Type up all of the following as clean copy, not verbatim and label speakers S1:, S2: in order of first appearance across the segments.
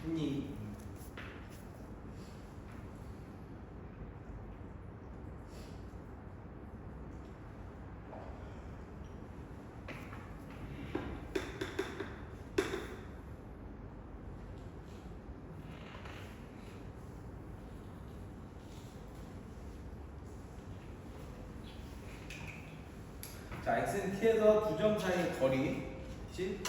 S1: 했니? 자, x는 t에서 두 점 사이의 거리, 그치?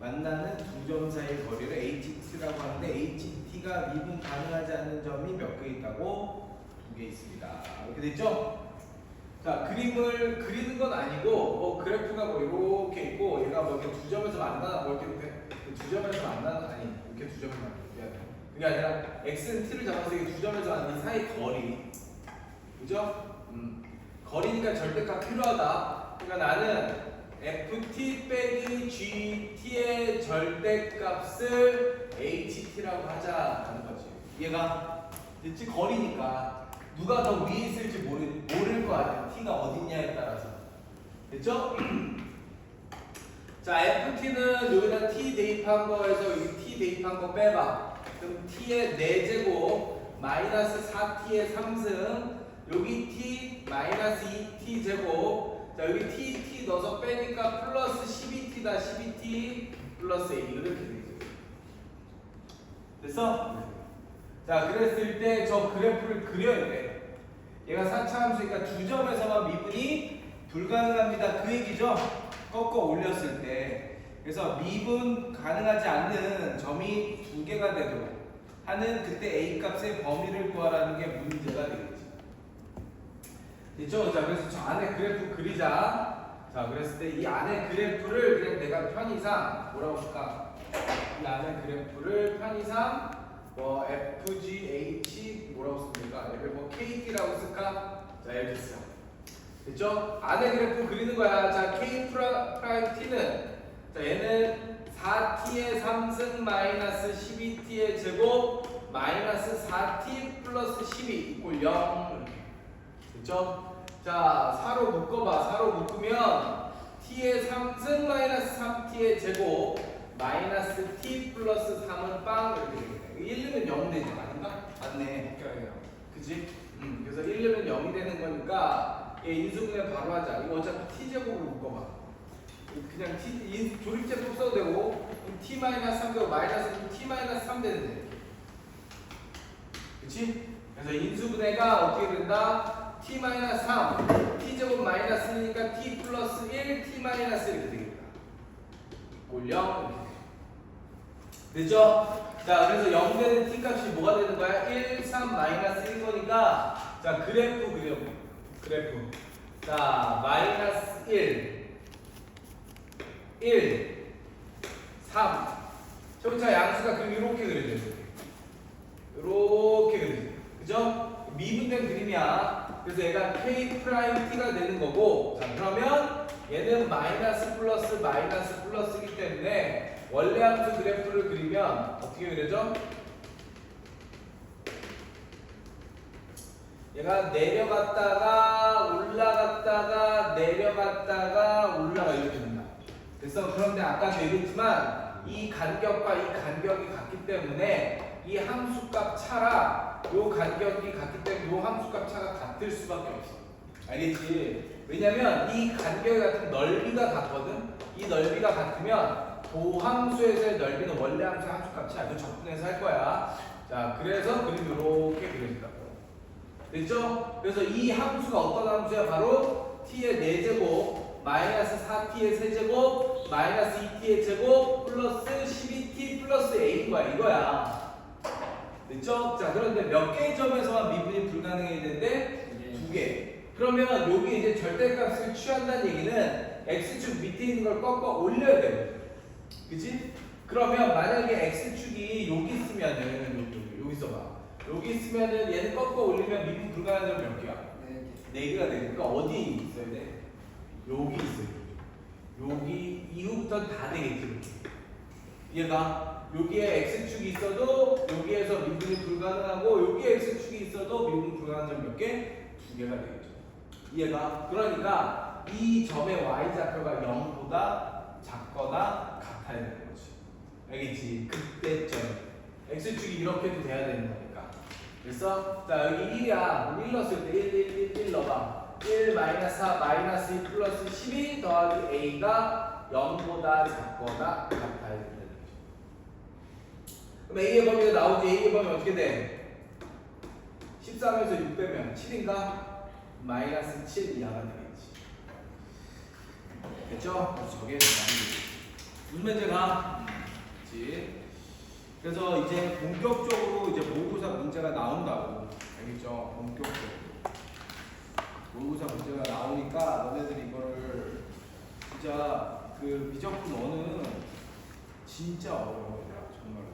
S1: 만나는 두 점 사이의 거리를 ht라고 하는데 ht가 미분 가능하지 않는 점이 몇 개 있다고? 두 개 있습니다. 이렇게 됐죠? 자, 그림을 그리는 건 아니고 뭐 그래프가 뭐 이렇게 있고 얘가 뭐 이렇게 두 점에서 만나나 뭐 이렇게 두 점에서 만나는 아니 이렇게 두 점에서 만나는 그게 아니라 x는 t를 잡아서 이게 두 점에서 만나는 이 사이 거리, 그죠? 거리니까 절대값 필요하다. 그러니까 나는 ft 빼기 gt의 절대값을 ht라고 하자라는 거지. 얘가 됐지? 거리니까 누가 더 위에 있을지 모를 거 아니야. t가 어딨냐에 따라서. 됐죠? 자, ft는 여기다 t 대입한 거에서 여기 t 대입한 거 빼봐. 그럼 t의 4제곱 마이너스 4t의 3승 여기 t 마이너스 2t 제곱 자 여기 t 넣어서 빼니까 플러스 12t다 12t 플러스 a 이렇게 되겠죠. 됐어? 네. 자 그랬을 때 저 그래프를 그려야 돼. 얘가 4차 함수니까 두 점에서만 미분이 불가능합니다. 그 얘기죠? 꺾어 올렸을 때. 그래서 미분 가능하지 않는 점이 두 개가 되도록 하는 그때 a 값의 범위를 구하라는 게 문제가 되겠죠. 됐죠? 자, 그래서 저 안에 그래프 그리자. 자, 그랬을 때 이 안에 그래프를 그냥 내가 편의상 뭐라고 쓸까? 이 안에 그래프를 편의상 뭐 FGH 뭐라고 씁니까? 얘를 뭐 KT라고 쓸까? 자, 이렇게 써. 됐죠? 안에 그래프 그리는 거야. 자, K 프라임 T는 자, 얘는 4T의 3승 마이너스 12T의 제곱 마이너스 4T 플러스 12 이꼴 0 됐죠? 자, 4로 묶어봐. 4로 묶으면 t의 3승 마이너스 3t의 제곱 마이너스 t 플러스 3은 빵 이렇게 되겠네. 1 넣으면 0 되지 아닌가? 맞네. 그치? 그래서 1 넣으면 0이 되는 거니까 얘 인수분해 바로 하자. 이거 어차피 t 제곱으로 묶어봐. 그냥 조립제법 써도 되고 t 마이너스 3 되고 마이너스 t 마이너스 3 되는데. 그치? 그래서 인수분해가 어떻게 된다? t-3 t제곱 마이너스니까 t 플러스 1 t 마이너스 이렇게 되겠다. 이꼴 0 이렇게 됐죠? 자 그래서 0 되는 t 값이 뭐가 되는 거야? 1, 3 마이너스 1 거니까 자 그래프 그려. 그래프 자 마이너스 1 3 자 양수가 그럼 이렇게 그려져. 이렇게 그려져. 그죠? 미분된 그림이야. 그래서 얘가 k 프라임 t가 되는 거고, 자 그러면 얘는 마이너스 플러스이기 때문에 원래 함수 그래프를 그리면 어떻게 그려져? 얘가 내려갔다가 올라갔다가 내려갔다가 올라가 이렇게 된다. 그래서 그런데 아까도 얘기했지만 이 간격과 이 간격이 같기 때문에 이 함수값 차라 요 간격이 같기 때문에 요 함수값 차가 같을 수밖에 없어. 알겠지? 왜냐면 이 간격이 같은 넓이가 같거든. 이 넓이가 같으면 도함수에서의 넓이는 원래 함수의 함수값이야. 이거 적분해서 할 거야. 자, 그래서 그림 이렇게 그려진다고. 됐죠? 그래서 이 함수가 어떤 함수야? 바로 t의 4제곱 마이너스 4t의 세제곱 마이너스 2t의 제곱 플러스 12t 플러스 a인 거야. 이거야. 됐죠? 자, 그런데 몇 개의 점에서만 미분이 불가능해야 되는데? 2개. 그러면 여기 이제 절대값을 취한다는 얘기는 x축 밑에 있는 걸 꺾어 올려야 돼요. 그치? 그러면 만약에 x축이 여기 있으면은 여기 써봐. 여기 있으면은 얘는 꺾어 올리면 미분 불가능한 점이 몇 개야? 4개가 돼. 그러니까 어디 있어야 돼? 여기 있어요. 여기 이후부터는 다 되겠지. 얘가 여기에 x축이 있어도 여기에서 미분이 불가능하고 여기에 x축이 있어도 미분 불가능한 점 몇 개? 2개가 되겠죠. 이해가? 그러니까 이 점의 y좌표가 0보다 작거나 같아야 되는 거지. 알겠지? 그때점. x축이 이렇게도 돼야 되는 거니까. 그래서 자 여기 1이야. 1 넣었을 때 1 넣어봐. 1 마이너스 4 마이너스 2 플러스 12 더하기 a가 0보다 작거나 같아야 된다는 거죠. 그럼 a의 범위가 나오지. a의 범위 어떻게 돼? 13에서 6 빼면 7인가? 마이너스 7 이하가 되겠지. 됐죠? 그래서 저게 무슨 문제가? 그렇지. 그래서 이제 본격적으로 이제 모의고사 문제가 나온다고. 알겠죠? 본격적으로 모의고사 문제가 나오니까 너네들이 이거를 진짜 그 미적분 어는 진짜 어려워요. 정말로.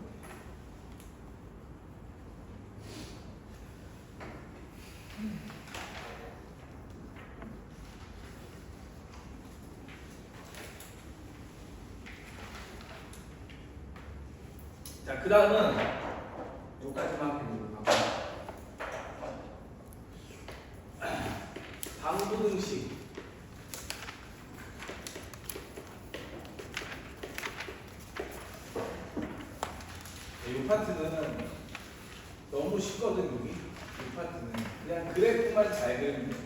S1: 자, 그 다음은 여기까지만 배우도록 하고 방부등식. 이 파트는 너무 쉽거든. 여기 이 파트는 그냥 그래프만 잘 그리면 돼.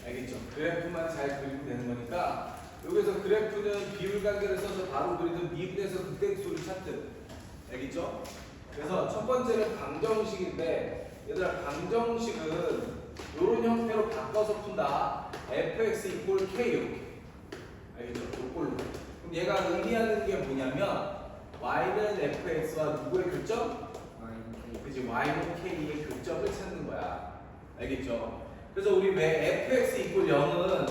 S1: 알겠죠? 그래프만 잘 그리면 되는 거니까 여기서 그래프는 비율 관계를 써서 바로 그리든 미분에서 극대수를 찾든. 알겠죠? 그래서 첫 번째는 방정식인데 얘들아 방정식은 이런 형태로 바꿔서 푼다. fx 이퀄 k 이렇게. 알겠죠? 요걸로. 그럼 얘가 의미하는 게 뭐냐면 y는 fx와 누구의 교점? 그치, y는 k의 교점을 찾는 거야. 알겠죠? 그래서 우리 왜 fx 이퀄 0은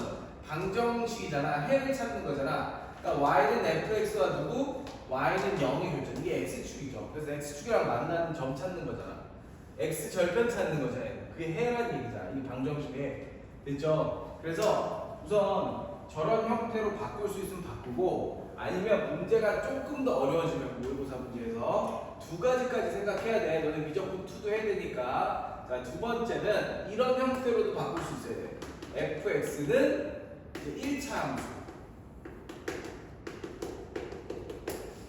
S1: 방정식이잖아. 해를 찾는 거잖아. 그러니까 y는 fx와 누구? y는 0의 교점. 이게 x축이죠. 그래서 x축이랑 만나는 점 찾는 거잖아. x절편 찾는 거잖아. 그게 해라는 얘기잖아. 이 방정식에. 됐죠? 그래서 우선 저런 형태로 바꿀 수 있으면 바꾸고, 아니면 문제가 조금 더 어려워지면 모의고사 문제에서 두 가지까지 생각해야 돼. 너는 미적분 2도 해야 되니까. 자, 두 번째는 이런 형태로도 바꿀 수 있어야 돼. fx는 1차 함수.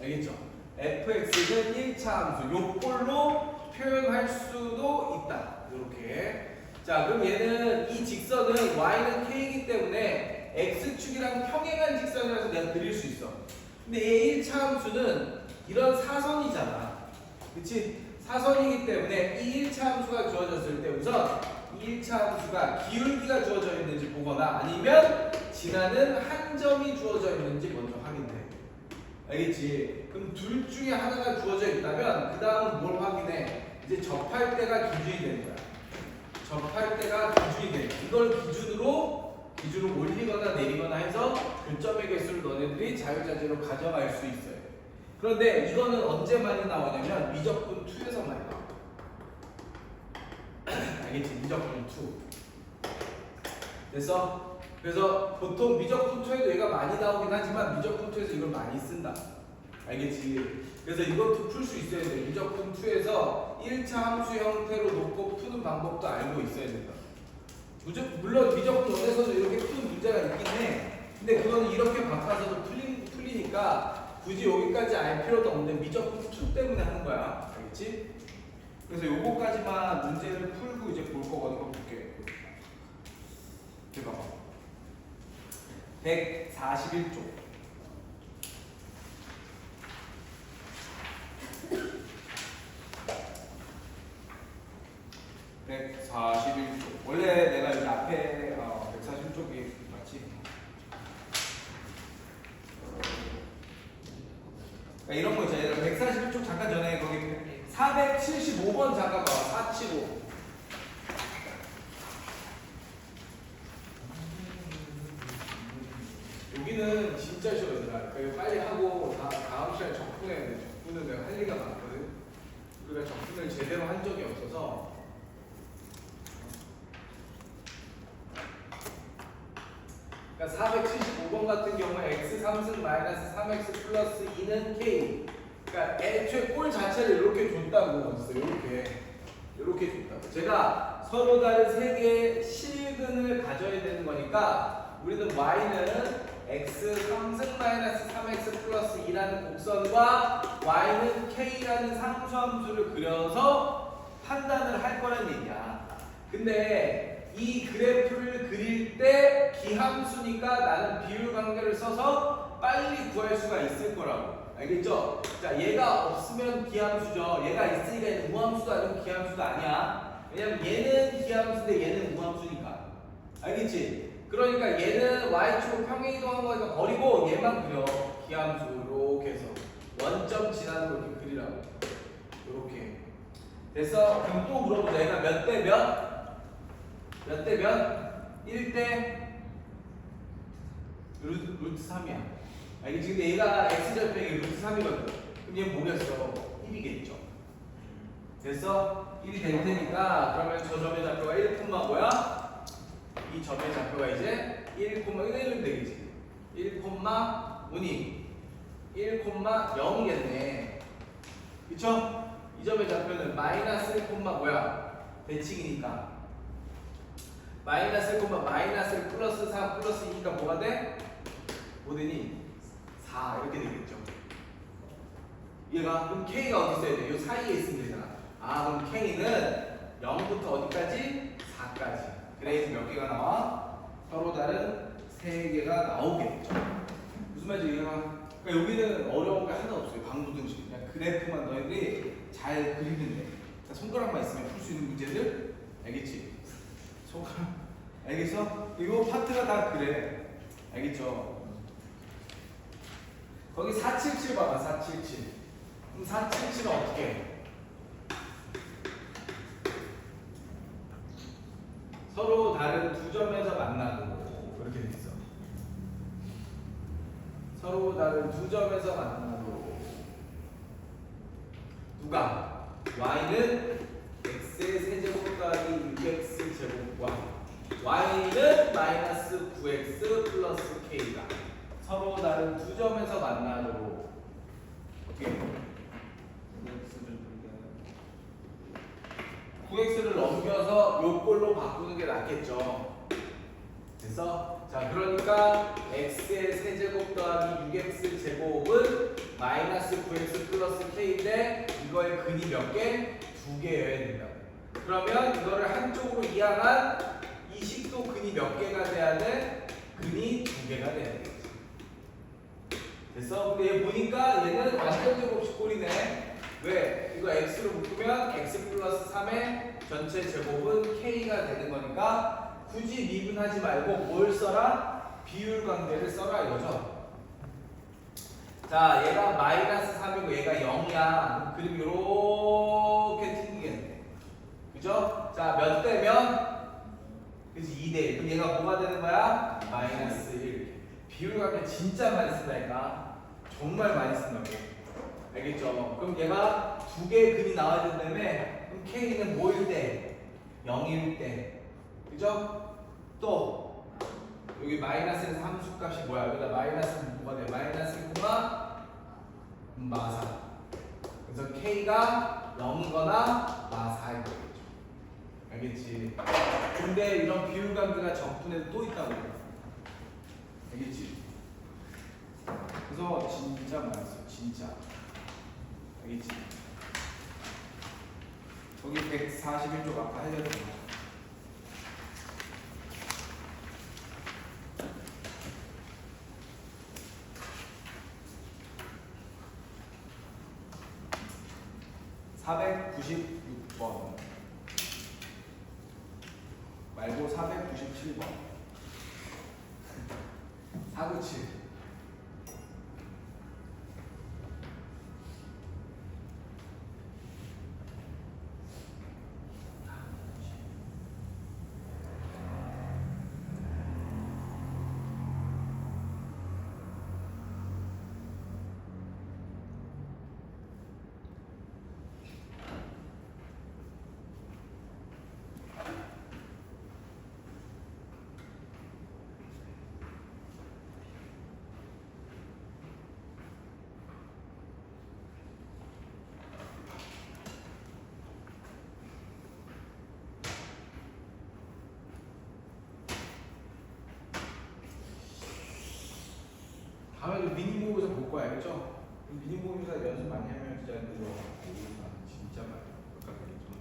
S1: 알겠죠? fx는 1차 함수. 요꼴로 표현할 수도 있다. 이렇게. 자, 그럼 얘는 이 직선은 y는 k이기 때문에 x축이랑 평행한 직선이라서 내가 그릴 수 있어. 근데 얘 1차 함수는 이런 사선이잖아. 그치? 사선이기 때문에 이 1차 함수가 주어졌을 때 우선 이 1차 함수가 기울기가 주어져 있는지 보거나 아니면 지나는 한 점이 주어져 있는지 먼저 확인해. 알겠지? 그럼 둘 중에 하나가 주어져 있다면 그 다음은 뭘 확인해? 이제 접할 때가 기준이 되는 거야. 접할 때가 기준이 돼. 이걸 기준으로 올리거나 내리거나 해서 교점의 개수를 너네들이 자유자재로 가져갈 수 있어요. 그런데 이거는 언제 많이 나오냐면 미적분 2에서 많이 나와. 알겠지? 미적분 2. 됐어? 그래서 보통 미적분 2에도 얘가 많이 나오긴 하지만 미적분 2에서 이걸 많이 쓴다. 알겠지? 그래서 이것도 풀 수 있어야 돼. 미적분 2에서 1차 함수 형태로 놓고 푸는 방법도 알고 있어야 된다. 물론 미적분 1에서도 이렇게 푸는 문제가 있긴 해. 근데 그거는 이렇게 바꿔서도 풀리니까 굳이 여기까지 알 필요도 없는데 미적분 2 때문에 하는 거야. 알겠지? 그래서 요거까지만 문제를 풀고 이제 볼 거거든. 이거 볼게. 이렇게 봐봐. 141쪽. 원래 내가 여기 앞에 141쪽이 맞지? 그러니까 이런 거 있잖아요. 141쪽 잠깐 전에 거기 475번 잠깐 봐. 475. 여기는 진짜 쉬워요. 그러니까 빨리 하고 다음 시간에 적분해야 돼. 적분은 내가 할 리가 많거든. 우리가 적분을 제대로 한 적이 없어서. 그러니까 475번 같은 경우에 x 3승 마이너스 3x 플러스 2는 k. 그러니까 애초에 꼴 자체를 이렇게 줬다고 했어요. 이렇게 줬다고. 제가 서로 다른 세 개의 실근을 가져야 되는 거니까 우리는 y는 x 3승 마이너스 3x 플러스 2 B라는 곡선과 Y는 K라는 상수함수를 그려서 판단을 할 거란 얘기야. 근데 이 그래프를 그릴 때 기함수니까 나는 비율 관계를 써서 빨리 구할 수가 있을 거라고. 알겠죠? 자, 얘가 없으면 기함수죠. 얘가 있으니까 얘는 무함수도 아니고 기함수도 아니야. 왜냐면 얘는 기함수인데 얘는 무함수니까. 알겠지? 그러니까 얘는 y축으로 평행 이동한 거니까 버리고 얘만 그려. 기함수 이렇게 해서 원점 지나는 거 이렇게 그리라고. 이렇게. 됐어? 그럼 또 물어보자. 얘가 몇 대 몇? 몇 대 몇? 1대 루트 3이야. 알겠지? 근데 얘가 x절편이 루트 3이거든. 그럼 얘는 뭐겠어? 1이겠죠. 됐어? 1이 될 테니까 그러면 저 점의 좌표가 1, 뭐야? 이 점의 좌표가 이제 1, 1이면 되겠지. 1, 5니 1, 0이겠네. 그쵸? 이 점의 좌표는 마이너스 1, 뭐야? 대칭이니까 마이너스 1, 마이너스 1 플러스 4 플러스 2가 뭐가 돼? 뭐되니? 4 이렇게 되겠죠. 얘가 그럼 K가 어디 있어야 돼? 이 사이에 있으면 되잖아. 아 그럼 K는 0부터 어디까지? 4까지. 그래서 몇 개가 나와? 서로 다른 3개가 나오겠죠. 무슨 말인지 이해가? 그러니까 여기는 어려운 게 하나 없어요. 방부등식. 그냥 그래프만 너희들이 잘 그리면 돼. 그러니까 손가락만 있으면 풀 수 있는 문제들 알겠지? 손가락 알겠어? 이거 파트가 다 그래. 알겠죠? 거기 477 봐봐. 477. 그럼 477은 어떻게 해? 서로 다른 두 점에서 만나고 이렇게 돼 있어. 서로 다른 두 점에서 만나고 누가? y는 x의 세제곱 더하기 6x 제곱과 y는 마이너스 9x 플러스 k가 서로 다른 두 점에서 만나도록 어떻게 해? 9x를 넘겨서 요꼴로 바꾸는 게 낫겠죠. 됐어? 자, 그러니까 x의 세제곱 더하기 6x 제곱은 마이너스 9x 플러스 k인데 이거의 근이 몇 개? 2개여야 된다. 그러면 이거를 한쪽으로 이항한 이 식도 근이 몇 개가 돼야 돼? 근이 2개가 돼야 되겠지. 됐어? 근데 얘 보니까 얘는 완전 제곱식 꼴이네. 왜? 이거 x로 묶으면 x 플러스 3의 전체 제곱은 k가 되는 거니까 굳이 미분하지 말고 뭘 써라? 비율 관계를 써라 이거죠. 자, 얘가 마이너스 3이고 얘가 0이야. 그럼 요렇게 튕기겠네. 그죠? 자, 몇 대 몇? 그치, 2대 1. 그럼 얘가 뭐가 되는 거야? 마이너스 1. 비율 관계 진짜 많이 쓴다니까. 정말 많이 쓴다고. 알겠죠? 그럼 얘가 두 개의 근이 나와야 된다며. 그럼 K는 뭐일 때? 0일 때. 그죠? 또 여기 마이너스에서 함수값이 뭐야? 여기다 마이너스는 뭐가 돼? 마이너스 1, 마사. 그래서 K가 0이거나 마사일 거겠죠. 알겠지? 근데 이런 비율관계가 적분에도 또 있다고. 알겠지? 그래서 진짜 많이 써. 진짜. 알겠지? 거기 141쪽 아까 해줬잖아. (496번) 말고 497번 497. 다음에도 미니 모의고사 볼 거야, 알겠죠? 미니공유사 연습 많이 하면 진짜 그거 진짜 많이 깎아야겠죠.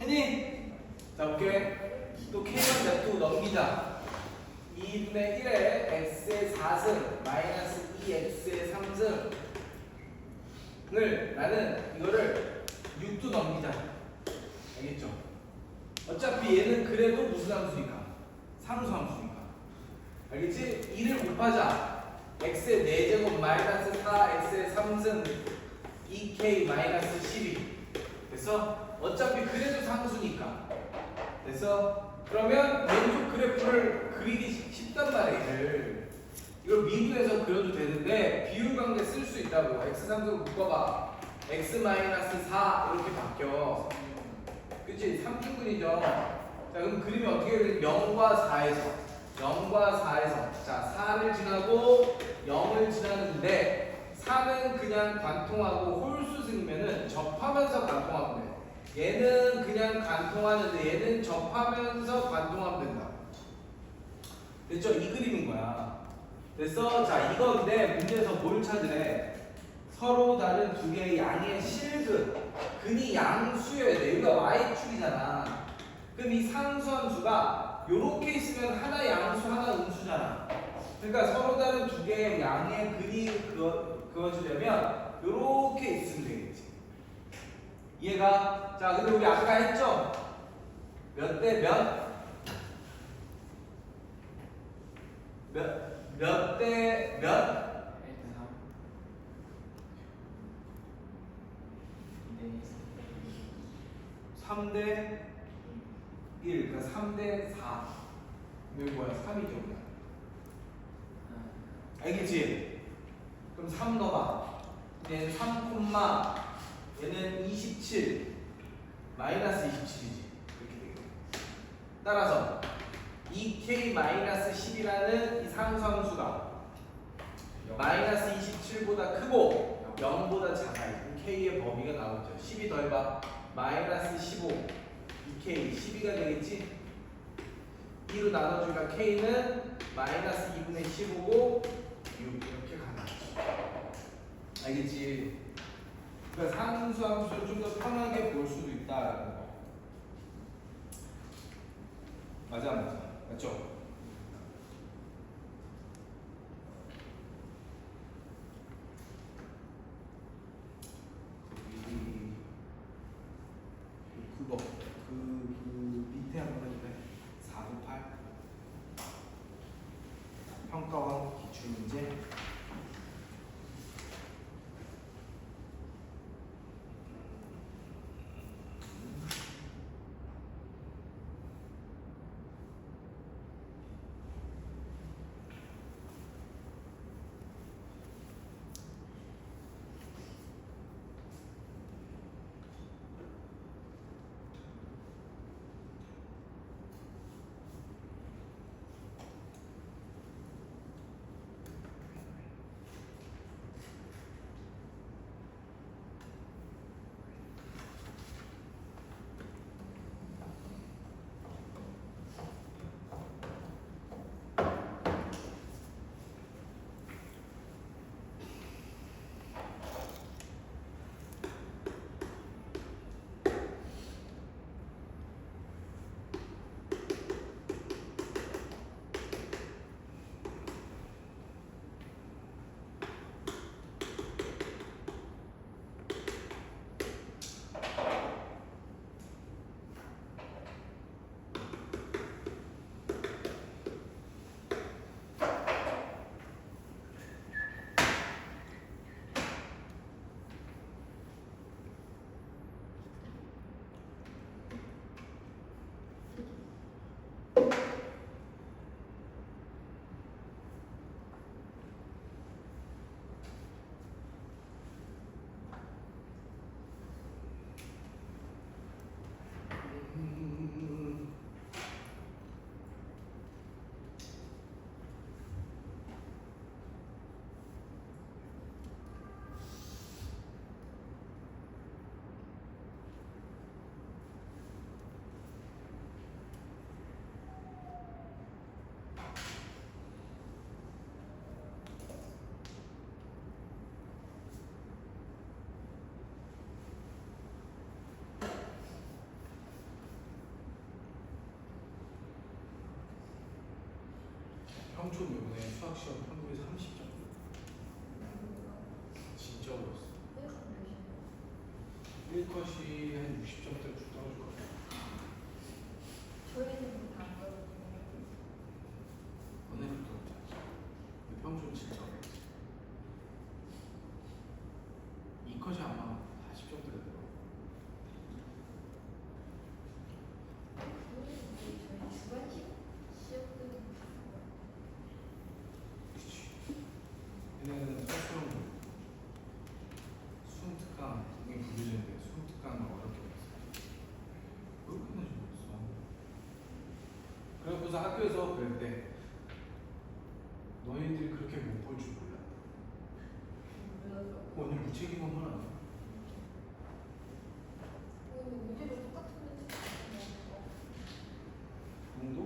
S1: 했니? 자, 오케이. 또 K1 냅두 넘기자. 2분의 1에 X의 4승 마이너스 2X의 3승을 나는 이거를 6도 넘기자. 알겠죠? 어차피 얘는 그래도 무슨 함수니까? 상수함수니까. 알겠지? 2를 곱하자. X의 4제곱 마이너스 4X의 3승 2K 마이너스 12. 됐어? 어차피 그래도 상수니까. 됐어? 그러면 왼쪽 그래프를 그리기 쉽단 말이에요. 이걸 미분해서 그려도 되는데 비율관계 쓸 수 있다고. x3승 묶어봐. x-4 이렇게 바뀌어. 그치? 3중근이죠. 자, 그럼 그림이 어떻게 되면 0과 4에서 0과 4에서 자 4를 지나고 0을 지나는데 4는 그냥 관통하고 홀수승이면은 접하면서 관통하면 돼. 얘는 그냥 관통하는데 얘는 접하면서 관통하면 된다. 됐죠? 이 그림인 거야. 됐어? 자, 이건데 문제에서 뭘 찾으래? 서로 다른 두 개의 양의 실근. 근이 양수여야 돼. 여기가 y축이잖아. 그럼 이 상수함수가 요렇게 있으면 하나 양수 하나 음수잖아. 그러니까 서로 다른 두 개의 양의 근이 그어주려면 요렇게 있으면 되겠지. 이해가? 자, 근데 우리 아까 했죠? 몇 대 몇? 몇 대 몇? 3대 1, 그러니까 3대 4. 여기 뭐야? 3이죠, 그냥. 알겠지? 그럼 3 넣어봐. 얘는 3, 얘는 27, 마이너스 27이지. 이렇게 되겠네. 따라서 2K 마이너스 10이라는 이 상수함수가 마이너스 27보다 크고 0보다 작아요. K의 범위가 나오죠. 12 더해봐. 마이너스 15, 2K 12가 되겠지? 2로 나눠주니까 K는 마이너스 2분의 15고 6 이렇게 가는 거지. 알겠지? 그러니까 상수함수를 좀 더 편하게 볼 수도 있다라는 거. 맞아, 맞아. 맞죠? 그거 그 밑에 한번 해볼래? 498 평가원 기출문제. 평촌 이번에 수학 시험 평균에서 30점. 진짜 어려웠어. 1컷이 한 60점대로 쭉 떨어질 것 같아.
S2: 저희는 다 거거든요.
S1: 너네들도 근데 평촌 진짜 어려웠어. 2컷이 아마 40점대로 들어.
S2: 저희 주관식 시험들은
S1: 그치. 얘네는 수학시험 수능 특강 이게 부르짖는데 수능 특강을 어렵게 봤어. 그렇게는 좀 없어. 그래서 학교에서 그랬대. 너희들이 그렇게 못 볼 줄 몰라.
S2: 몰라서.
S1: 오늘 무책임한 건 아니야.
S2: 문제도 똑같은데 뭐
S1: 공도?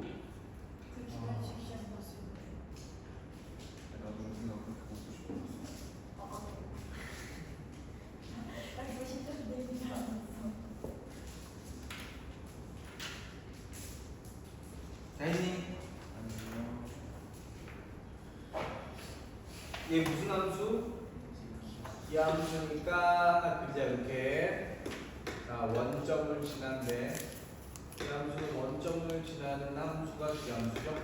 S2: 그 주관식 시험 봤을 때.
S3: 나도 생각 그렇게 못쓸 줄 몰랐어.
S2: 나 이거 진짜 내리지 않았어.
S1: 다인님
S3: 아니요.
S1: 얘 무슨 함수? 기함수니까 그자 이렇게 자 원점을 지난데 기함수는 원점을 지나는 함수가 기함수죠.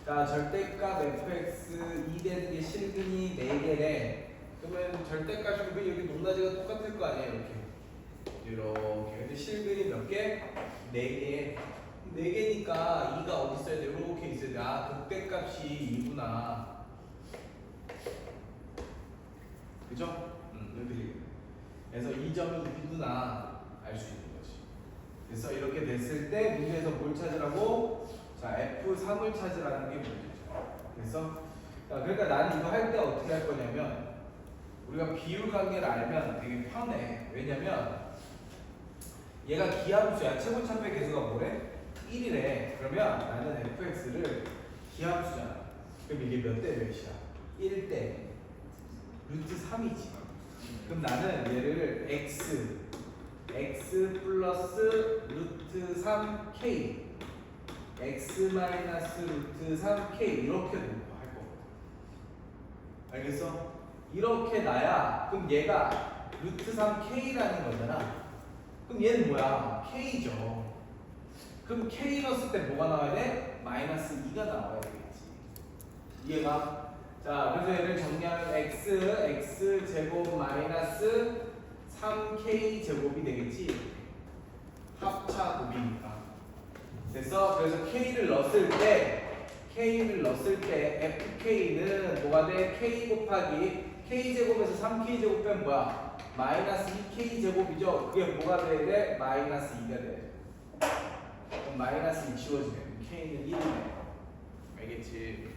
S1: 자 절대값 fx 2 되는 게 실근이 4개래. 그러면 절대값이 여기 높낮이가 똑같을 거 아니에요. 이렇게 근데 실근이 몇 개? 4개. 4개니까 2가 어디 있어야 돼? 이렇게 있어야 돼. 아 극대값이 2구나. 그죠? 여기 그래서 이 점이 2구나 알 수 있는 거지. 그래서 이렇게 됐을 때 문제에서 뭘 찾으라고? 자 F3을 찾으라는 게 문제죠. 그래서 자, 그러니까 나는 이거 할 때 어떻게 할 거냐면 우리가 비율 관계를 알면 되게 편해. 왜냐면 얘가 기함수야. 최고참배 계수가 뭐래? 1이래. 그러면 나는 fx를 기함수잖아. 그럼 이게 몇 대 몇이야? 1대 루트 3이지. 그럼 나는 얘를 x 플러스 루트 3k x 마이너스 루트 3k 이렇게 놓고 할 거거든. 알겠어? 이렇게 놔야 그럼 얘가 루트 3k라는 거잖아. 그럼 얘는 뭐야? k죠. 그럼 k 넣었을 때 뭐가 나와야 돼? 마이너스 2가 나와야 되겠지. 이해가? 자, 그래서 얘를 정리하면 x 제곱 마이너스 3k 제곱이 되겠지. 합차 곱이니까. 됐어? 그래서 k를 넣었을 때 fk는 뭐가 돼? k 곱하기 k 제곱에서 3k 제곱 빼면 뭐야? 마이너스 2k 제곱이죠. 그게 뭐가 돼야 돼? 마이너스 2가 돼. 그럼 마이너스 2 지워지네. k는 1이네. 알겠지?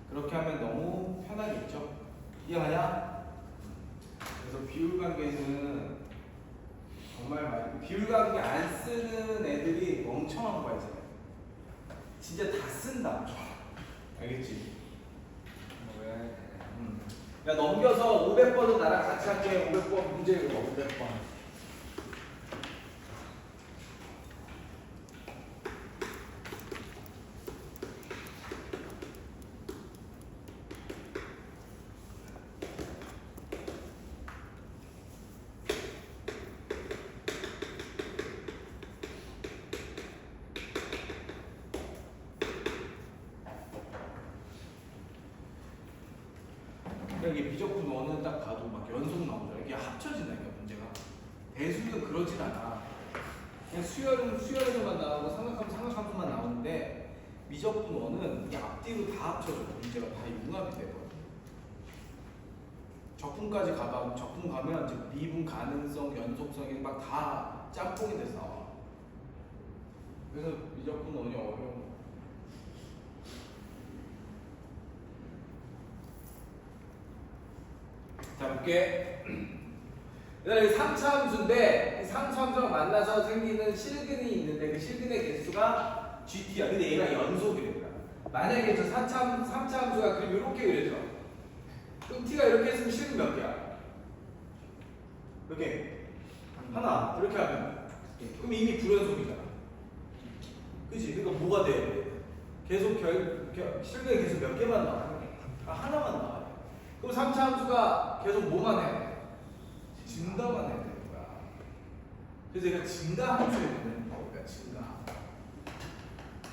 S1: 그렇게 하면 너무 편하겠죠? 이해가냐? 그래서 비율 관계는 정말 비율 관계 안 쓰는 애들이 멍청한 거야, 이제. 진짜 다 쓴다. 알겠지?
S3: 왜?
S1: 야, 넘겨서 500번은 나랑 같이 할게. 500번 문제 읽어, 500번. 이게 미적분 원은 딱 봐도 막 연속 나오잖아. 이게 합쳐진다니까 문제가. 대수는 그러진 않아. 그냥 수열에서만 나오고 삼각함수만 나오는데 미적분 원은 이게 앞뒤로 다 합쳐져. 문제가 다 융합이 되거든. 적분까지 가봐. 적분 가면 이제 미분 가능성, 연속성이 막 다 짬뽕이 돼서 나와. 그래서 미적분 원이 어려운 거. 자, 볼게. 그다음에 3차 함수인데 이 3차 함수랑 만나서 생기는 실근이 있는데 그 실근의 개수가 GT야. 근데 얘가 연속이래. 만약에 저 3차 함수가 그럼 이렇게 그려져. 그럼 T가 이렇게 했으면 실근 몇 개야? 몇 개? 하나. 이렇게 하면 그럼 이미 불연속이잖아. 그치? 그러니까 뭐가 돼야 돼? 계속 실근이 계속 몇 개만 나와요? 하나만 나와요. 그럼 3차 함수가 계속 뭐만 해야 돼? 증가만 해야 되는 거야. 그래서 얘가 증가 함수에 되는 거니까 증가.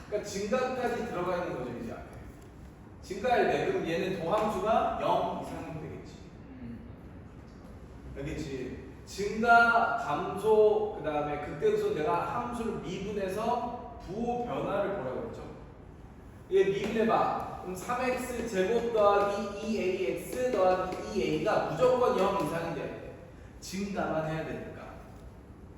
S1: 그러니까 증가까지 들어가 있는 거죠 이제 앞에. 증가할 때 그럼 얘는 도함수가 0 이상이면 되겠지. 알겠지? 증가, 감소, 그 다음에 그때부터 내가 함수를 미분해서 부호 변화를 보라고 했죠. 얘 미분해봐. 그럼 3x 제곱 더하기 2ax 더하기 2a가 무조건 0 이상이 돼야 돼. 증가만 해야 되니까.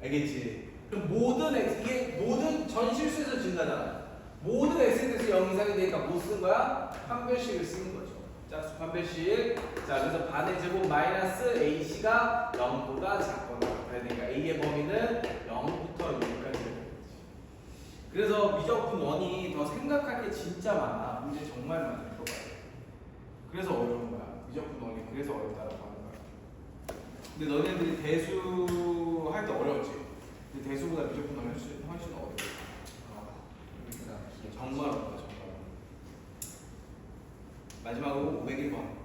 S1: 알겠지? 그럼 모든 x, 이게 모든 전실수에서 증가잖아. 모든 x에 대해서 0 이상이 되니까 뭐 쓰는 거야? 판별식을 쓰는 거죠. 짝수 판별식. 자, 그래서 반의 제곱 마이너스 ac가 0보다 작거나 같아야 되니까 a의 범위는 0부터 6까지 되는 거지. 그래서 미적분 원이 더 생각할 게 진짜 많아. 문제 정말 많이 풀어봐야 돼. 그래서 어려운 거야. 미적분 원이 그래서 어렵다고 하는 거야. 근데 너네들이 대수 할 때 어려웠지? 근데 대수보다 미적분 원이 훨씬 어려워. 정말 어렵다, 정말. 마지막으로 501번.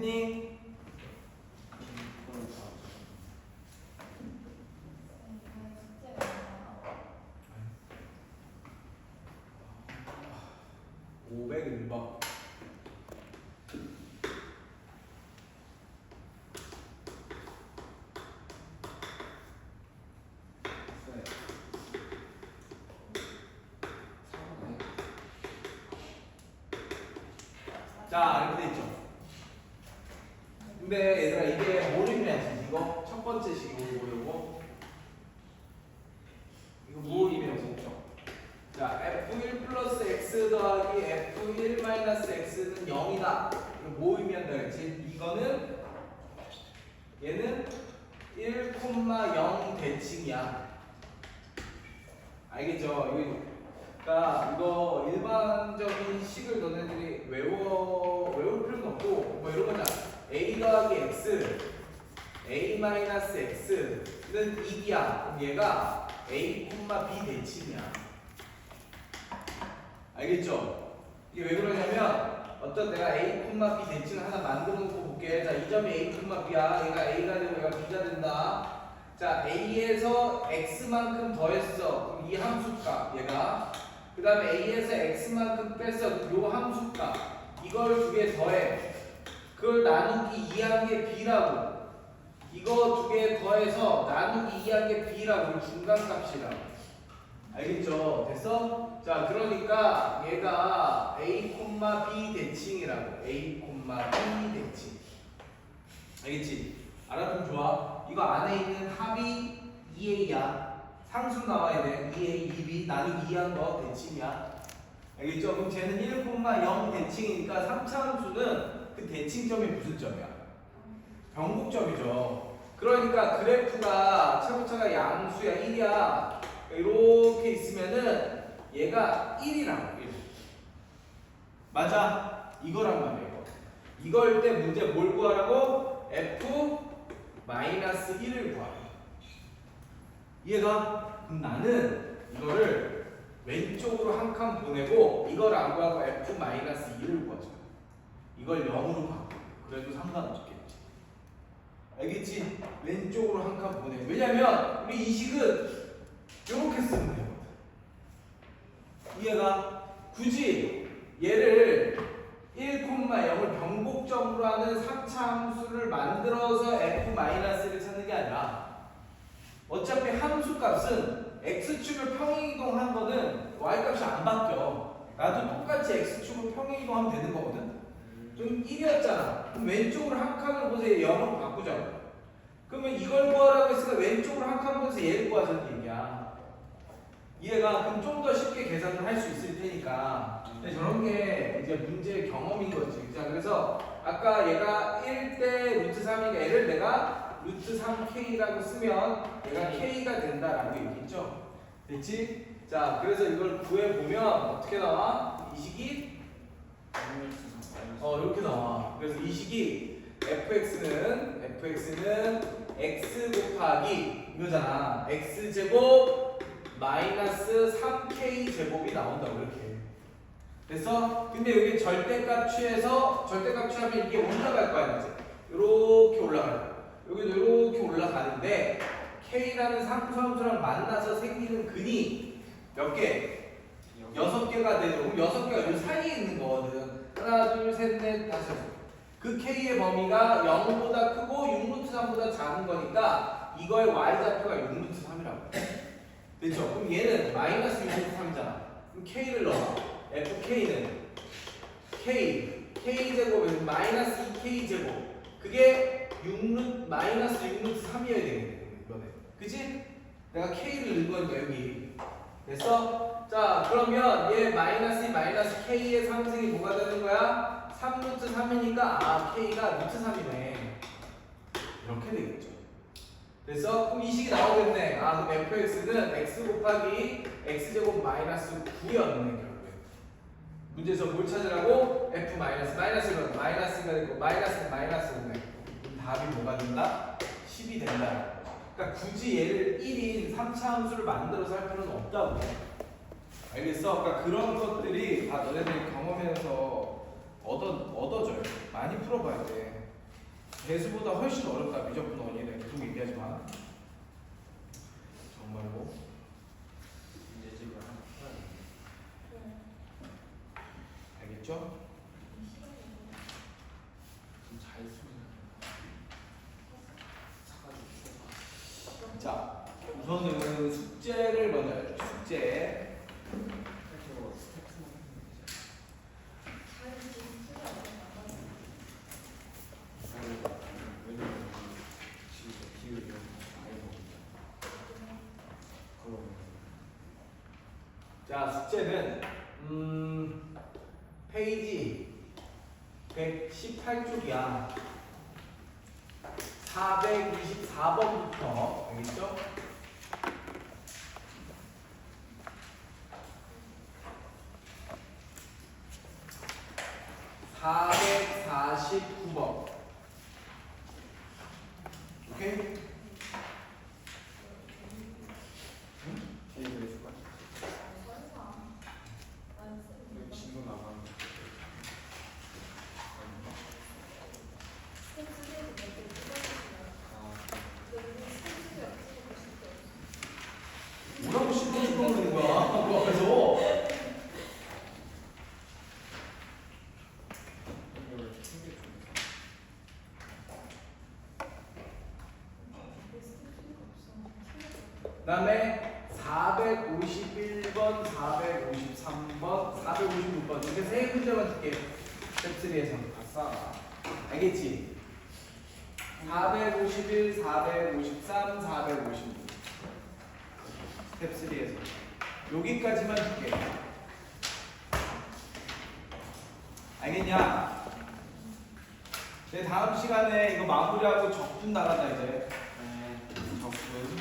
S1: 했니?
S3: 이걸 다
S1: 501번.
S3: 네. 사과네.
S1: 자, 이렇게 돼 있죠. 근데 얘들아 이게 뭐를 의미하지? 이거 첫 번째 식이고 요거 이거 뭐 의미하지? 자, f1 플러스 x 더하기 f1 마이너스 x는 0이다. 이거 뭐 의미한다 그랬지? 이거는 얘는 1,0 대칭이야. 알겠죠? 그러니까 이거 일반적인 식을 너네들이 외울 필요는 없고 뭐 이런 거잖아. a 더하기 x, a 마이너스 x는 2이야. 그럼 얘가 a, b 대칭이야. 알겠죠? 이게 왜 그러냐면 어떤 내가 a, b 대칭을 하나 만들어 놓고 볼게. 자, 이 점이 a, b야. 얘가 a가 되고 얘가 b가 된다. 자, a에서 x만큼 더했어. 그럼 이 함수값 얘가. 그 다음에 a에서 x만큼 뺐어. 요 함수값. 이걸 두 개 더해. 그걸 나누기 2한 게 b라고. 이거 두 개 더해서 나누기 2한 게 b라고. 중간값이라고. 알겠죠? 됐어? 자, 그러니까 얘가 a, b 대칭이라고. a, b 대칭. 알겠지? 알아두면 좋아. 이거 안에 있는 합이 2a야. 상수 나와야 돼. 2a, 2b 나누기 2한 거 대칭이야. 알겠죠? 그럼 쟤는 1,0 대칭이니까 3차 함수는 그 대칭점이 무슨 점이야? 변곡점이죠. 그러니까 그래프가 최고차가 양수야 1이야. 이렇게 있으면은 얘가 1이라고. 1. 맞아? 이거란 말이에요. 이걸 때 문제 뭘 구하라고? f 마이너스 1을 구하라. 이해가? 그럼 나는 이거를 왼쪽으로 한 칸 보내고 이걸 안 구하고 f 마이너스 2를 구하자. 이걸 0으로 바꿔. 그래도 상관없겠지. 알겠지? 왼쪽으로 한 칸 보내. 왜냐면 우리 이 식은 이렇게 쓰면 되거든. 이해가? 굳이 얘를 1,0을 변곡점으로 하는 3차 함수를 만들어서 f-를 찾는 게 아니라 어차피 함수 값은 x축을 평행이동한 거는 y값이 안 바뀌어. 나도 똑같이 x축을 평행이동하면 되는 거거든. 좀 1이었잖아. 그럼 왼쪽으로 한 칸을 보세요. 0으로 바꾸자. 그러면 이걸 구하라고 했으니까 왼쪽으로 한 칸 보세요. 얘를 구하자는 얘기야. 이해가? 그럼 좀 더 쉽게 계산을 할 수 있을 테니까. 근데 저런 게 이제 문제의 경험인 거지. 자, 그래서 아까 얘가 1대 루트 3이니까 얘를 내가 루트 3k라고 쓰면 얘가 k가 된다라고 얘기했죠. 됐지? 자, 그래서 이걸 구해보면 어떻게 나와? 이 식이 이렇게 나와. 그래서 이 식이 fx는 x 곱하기 이거잖아. x제곱 마이너스 3k 제곱이 나온다고 이렇게. 됐어? 근데 여기 절대값 취해서 절대값 취하면 이게 올라갈 거 아니지? 이렇게 올라가요. 여기도 이렇게 올라가는데 k라는 상수함수랑 만나서 생기는 근이 몇 개? 6개가 되죠. 그럼 6개가 이 사이에 있는 거거든. 하나, 둘, 셋, 넷, 다섯. 그 k의 범위가 0보다 크고 6루트3보다 작은 거니까 이거의 y좌표가 6루트3이라고. 됐죠? 그럼 얘는 마이너스 6루트3이잖아. 그럼 k를 넣어. fk는 k제곱은 마이너스 2k제곱. 그게 마이너스 6루트3이어야 되겠네. 이번에. 그치? 내가 k를 넣은 거니까 여기. 됐어? 자, 그러면 얘 마이너스 k의 상승이 뭐가 되는 거야? 3루트 3이니까 k가 루트 3이네. 이렇게 되겠죠. 됐어? 그럼 이 식이 나오겠네. 그럼 fx는 x 곱하기 x제곱 마이너스 9였네 결국에. 문제에서 뭘 찾으라고? f 마이너스가 마이너스가 되고 마이너스는 마이너스 5네. 그럼 답이 뭐가 된다? 10이 된다. 그러니까 굳이 얘를 1인 3차 함수를 만들어서 할 필요는 없다고. 알겠어? 그러니까 그런 것들이 다 너네들이 경험해서 얻어져요. 많이 풀어봐야 돼. 배수보다 훨씬 어렵다. 미적분 원리에 대해 계속 얘기하지만 정말로
S3: 예집을 하나 풀어야 돼.
S1: 알겠죠?
S3: 좀잘 쓰면 사가지고
S1: 자, 우선은 숙제를 먼저 해줘. 숙제.
S3: 스택으로 스택스만 하면 되잖아. 왜냐면 지금 기후 이런 거 많이 먹으니까. 그럼
S1: 자, 숙제는 페이지 118쪽이야. 424번부터 알겠죠? (449번) 오케이?
S3: 기회 해줄까? 이거 진도 나가는
S1: 뭐라고 씹어주는 거야? 그 앞에서.
S3: 이거를 챙겨주는
S1: 그 다음에 451번, 453번, 456번 이렇게 세 문제만 줄게. 탭3에서
S3: 아싸.
S1: 알겠지? 451, 453, 456 탭3에서 여기까지만 줄게. 알겠냐? 내 다음 시간에 이거 마무리하고 적분 나간다 이제.
S3: 네. 적분.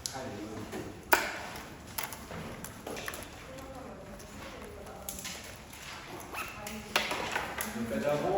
S3: 잘 읽어.
S1: 여기까지 하고